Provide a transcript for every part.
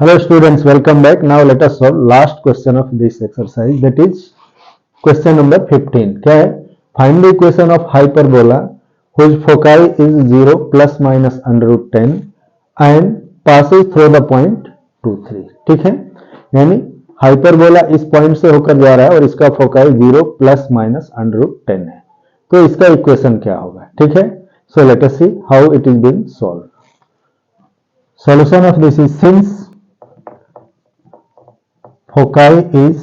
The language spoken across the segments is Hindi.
Hello students, welcome back. Now let us solve last question of this exercise, that is question number 15. क्या है? Find the equation of hyperbola whose foci is 0 plus minus under root 10 and passes through the point 2 3. ठीक है, यानी हाइपरबोला इस पॉइंट से होकर जा रहा है और इसका foci 0 plus minus under root 10 है, तो इसका इक्वेशन क्या होगा? ठीक है, so let us see how it is being solve. Solution of this is, since foci is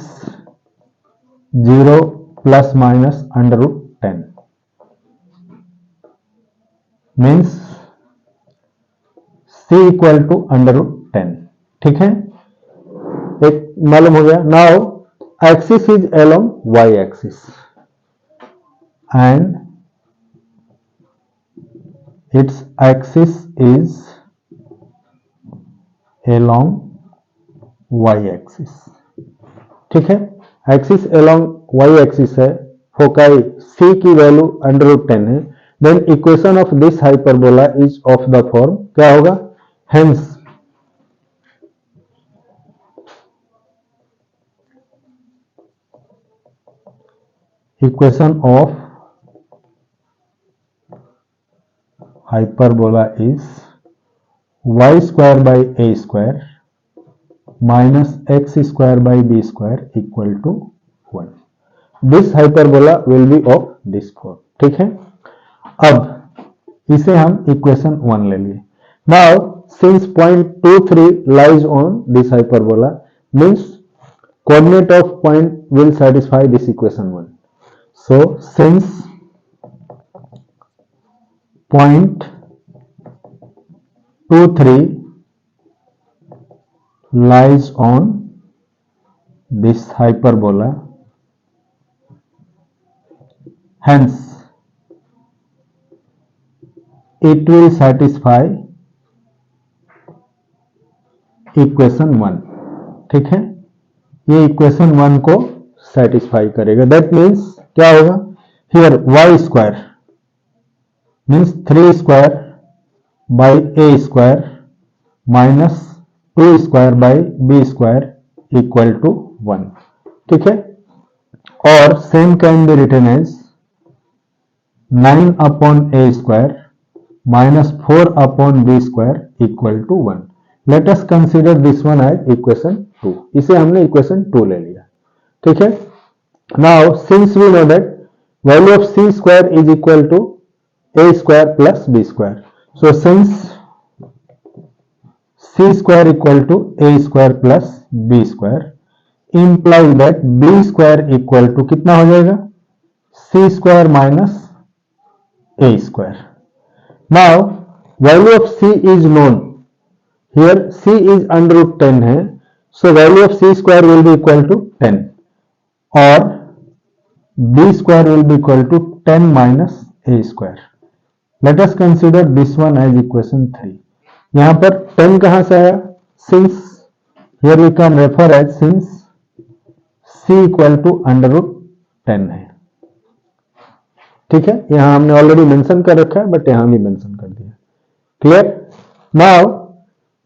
0 plus minus under root 10 means c equal to under root 10. ठीक है, एक मालूम हो गया. Now axis is along y axis and its axis is along y axis. ठीक है, एक्सिस along y axis है, फोकाई c की वैल्यू अंडर रूट 10 है, then equation of this hyperbola is of the form क्या होगा? Hence equation of hyperbola is y square by a square minus x square by b square equal to 1. This hyperbola will be of this form. ठीक है, अब इसे हम इक्वेशन 1 ले लिए. Now since point 2 3 lies on this hyperbola means coordinate of point will satisfy this equation 1. So since point 2 3 lies on this hyperbola, hence it will satisfy equation 1. ठीक है, ये इक्वेशन 1 को सेटिस्फाई करेगा. दैट मीन्स क्या होगा? Here y square means 3 square by A square minus 2 square by B square equal to 1. ठीक है, और same can be written as 9 upon A square minus 4 upon B square equal to 1. Let us consider this one as equation 2. इसे हमने इक्वेशन 2 ले लिया. ठीक है, now since we know that value of C square is equal to A square plus b square, so since c square equal to a square plus b square implies that b square equal to कितना हो जाएगा? c square minus a square. Now value of c is known. Here c is under root 10 है, so value of c square will be equal to 10 or b square will be equal to 10 minus a square. Let us consider this one as equation 3. यहां पर 10 कहां से आया? Since here we can refer as since c equal to under root 10 है. ठीक है, यहां हमने ऑलरेडी मेंशन कर रखा है, बट यहां भी मेंशन कर दिया. Clear? Now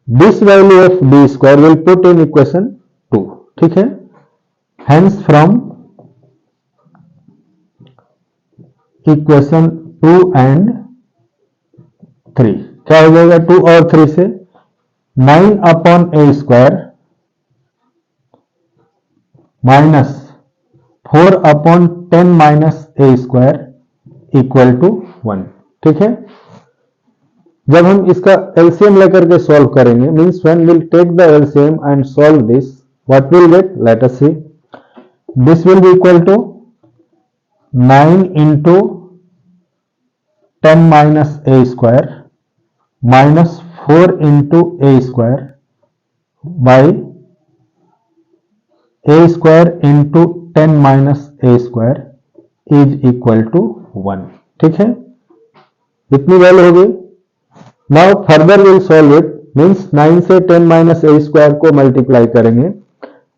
this value of b square will put in equation 2. ठीक है, हेंस फ्रॉम इक्वेशन 2 एंड 3 क्या हो जाएगा? 2 और 3 से 9 upon A square minus 4 upon 10 minus a square equal to 1. ठीक है, जब हम इसका एलसीएम लेकर के सॉल्व करेंगे means when will take the LCM and solve this, what will get? Let us see. This will be equal to 9 into 10 minus a square minus 4 into a square by a square into 10 minus a square is equal to 1. ठीक है, इतनी वैल्यू हो गई. Now further will solve it means 9 से 10 माइनस ए स्क्वायर को मल्टीप्लाई करेंगे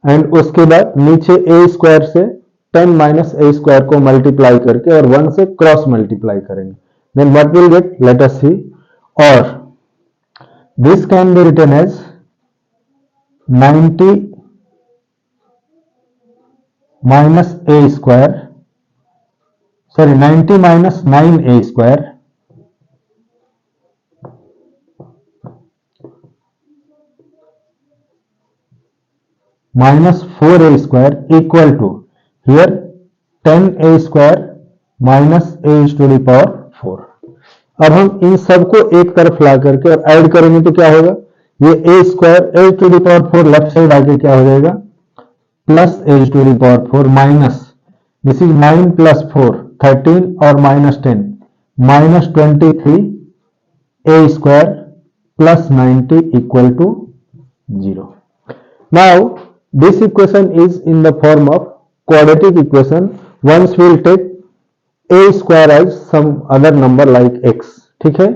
एंड उसके बाद नीचे ए स्क्वायर से 10 माइनस ए स्क्वायर को मल्टीप्लाई करके और 1 से क्रॉस मल्टीप्लाई करेंगे. Then what will get? Let us see. और this can be written as 90 minus a square, sorry 90 minus 9a square minus 4a square equal to here 10a square minus a to the power 4। अब हम इन सबको एक तरफ ला करके और ऐड करेंगे तो क्या होगा, ये a square a to the power 4 left side आके क्या हो जाएगा, plus a to the power 4 minus this is 9 प्लस 4 13 और minus 10 minus 23 a square plus 90 equal to 0। Now this equation is in the form of quadratic equation. Once we will take a square as some other number like x, ठीक है।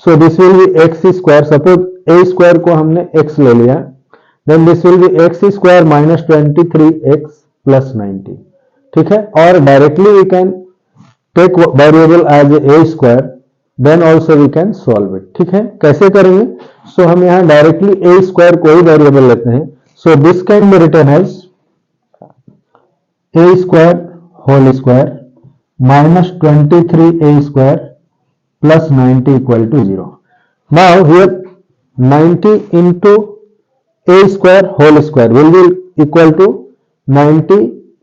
so this will be x square, suppose a square को हमने x ले लिया, then this will be x square minus 23x plus 90, ठीक है। और directly we can take variable as a square, then also we can solve it, ठीक है। कैसे करेंगे, so हम यहाँ directly a square को ही variable लेते हैं। So this can be written as a square whole square minus 23a square plus 90 equal to 0. Now here 90 into a square whole square will be equal to 90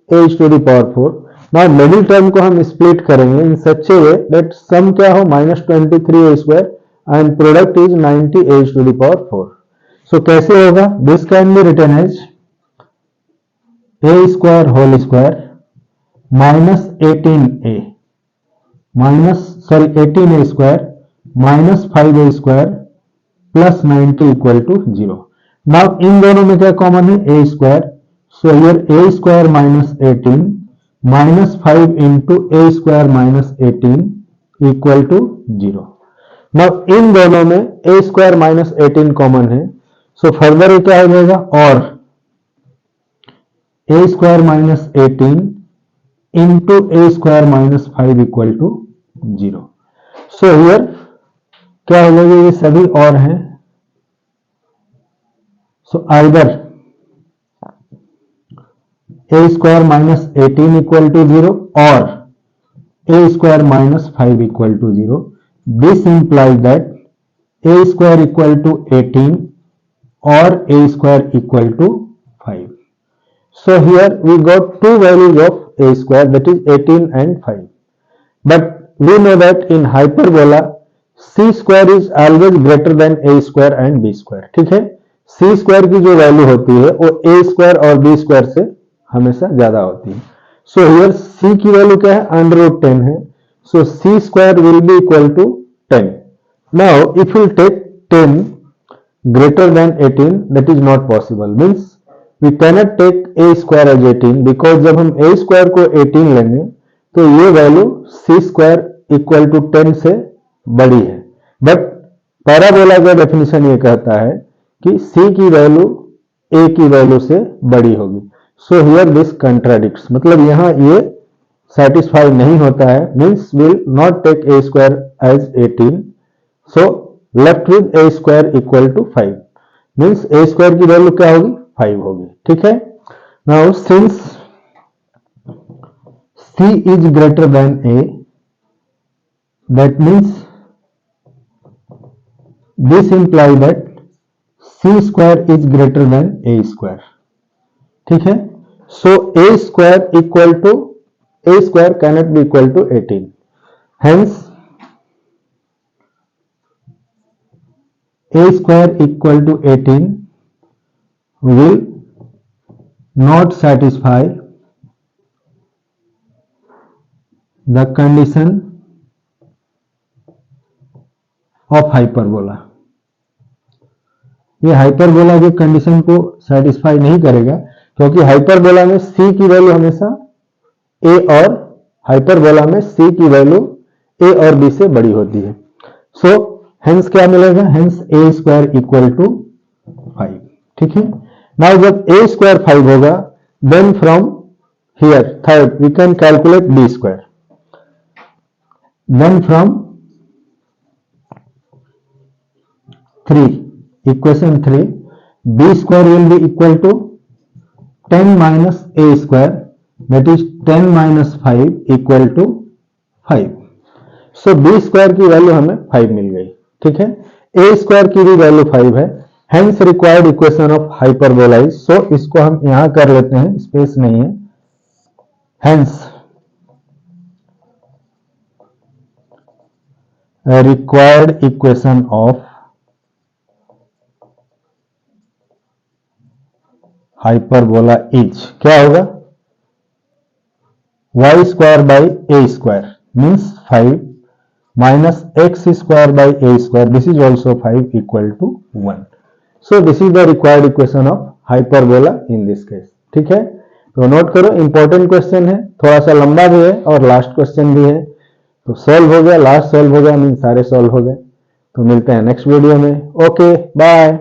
a to the power 4. Now middle term को हम split करेंगे in such a way that sum क्या हो minus 23a square and product is 90 a to the power 4. So कैसे होगा, this can be written as a square whole square minus 18a square minus 5a square plus 90 equal to 0. Now इन दोनों में क्या कॉमन है, a square, so here a square minus 18 minus 5 into a square minus 18 equal to 0. Now इन दोनों में a square minus 18 कॉमन है, सो फर्दर ये क्या हो जाएगा, और a square minus 18 into a square minus 5 equal to 0। So here क्या हो जाएगा, ये सभी और हैं, so either a square minus 18 equal to 0 और a square minus 5 equal to 0। This implies that a square equal to 18 or a square equal to 5. So here we got two values of a square, that is 18 and 5. But we know that in hyperbola c square is always greater than a square and b square, ठीक है। c square की जो वैल्यू होती है वो a square और b square से हमेशा ज्यादा होती है। So here c की वैल्यू क्या है, अंडर रूट 10 है, so c square will be equal to 10. Now if you take 10 greater than 18, that is not possible, means we cannot take a square as 18 because जब हम a square को 18 लेंगे तो ये value c square equal to 10 से बड़ी है। बट पैराबोला का डेफिनेशन ये कहता है कि c की वैल्यू a की वैल्यू से बड़ी होगी। सो हियर दिस कंट्राडिक्ट्स, मतलब यहाँ ये सेटिस्फाई नहीं होता है, means will not take a square as 18, so left with a square equal to 5, means a square की वैल्यू क्या होगी, 5 होगी, ठीक है। Now since c is greater than a, that means this imply that c square is greater than a square, ठीक है। So a square equal to a square cannot be equal to 18, hence a square equal to 18 will not satisfy the condition of hyperbola। ये हाइपरबोला के कंडीशन को सेटिस्फाई नहीं करेगा क्योंकि हाइपरबोला में c की वैल्यू हमेशा a और हाइपरबोला में c की वैल्यू a और b से बड़ी होती है। सो हेंस क्या मिलेगा, hence a square equal to 5, ठीक है। नाउ जब a स्क्वायर 5 होगा, then from here third we can calculate b square, then from 3 equation 3 b square will be equal to 10 minus a square, that is 10 minus 5 equal to 5. So b square की वैल्यू हमें 5 मिल गई, ठीक है। a स्क्वायर की भी वैल्यू 5 है, hence required equation of hyperbola is, so इसको हम यहां कर लेते हैं, स्पेस नहीं है, hence required equation of hyperbola is क्या होगा, y square by a square means 5 minus x square by a square, this is also 5 equal to 1. So this is the required equation of hyperbola in this case, ठीक है। तो नोट करो, इंपॉर्टेंट क्वेश्चन है, थोड़ा सा लंबा भी है और लास्ट क्वेश्चन भी है। तो सॉल्व हो गया, लास्ट सॉल्व हो गया, मीन सारे सॉल्व हो गए। तो मिलते हैं नेक्स्ट वीडियो में। Okay bye.